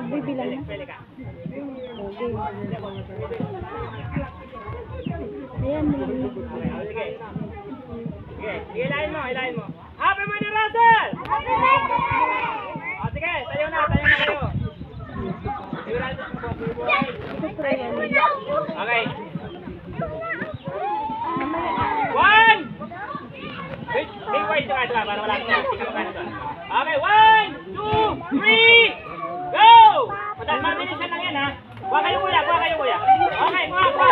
Bibilang na. Ayan, Sige. Ilahin mo, ilahin mo. Happy birthday, Russell! Happy birthday! O, sige, tayo na kayo. Okay. 1! Big word ito ka, para wala ka. Okay, 1, 2, 3, go! Mabilisan lang yan, ha? Kuha kayo, kuya. Okay, kuha.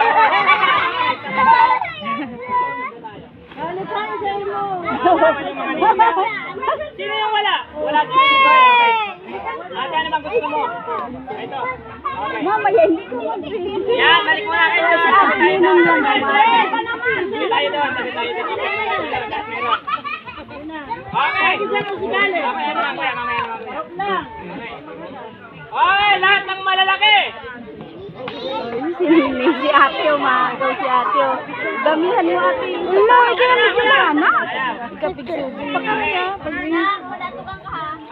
ano tayo sa ilo? Sino yung wala? Wala si Baby Boy, okay. Ate, ano bang gusto mo? Ito. Okay. Mamaya, hindi ko mag-drink. Yan, balik mo na kayo. Tabi tayo doon. Okay. Mamaya. Okay, lahat ng malalaki. Si ate o maagaw si ate o. Damihan mo ate. Wala, wala na. Ikapigsubi. Pakaya.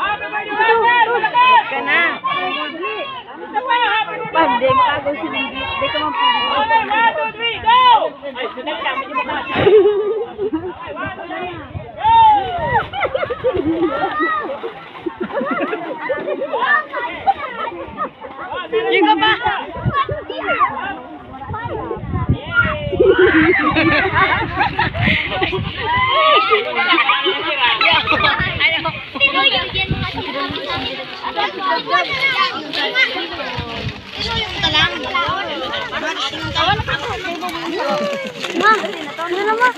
Happy birthday, Russell! Ka na. Pande, maagaw si Lindy. Hindi ka man pili. Okay, 1, 2, 3, go! Ay, sandali lang. Medyo mataas. Okay, 1, 2, 3, go! Yung ka pa. Ma, ano naman?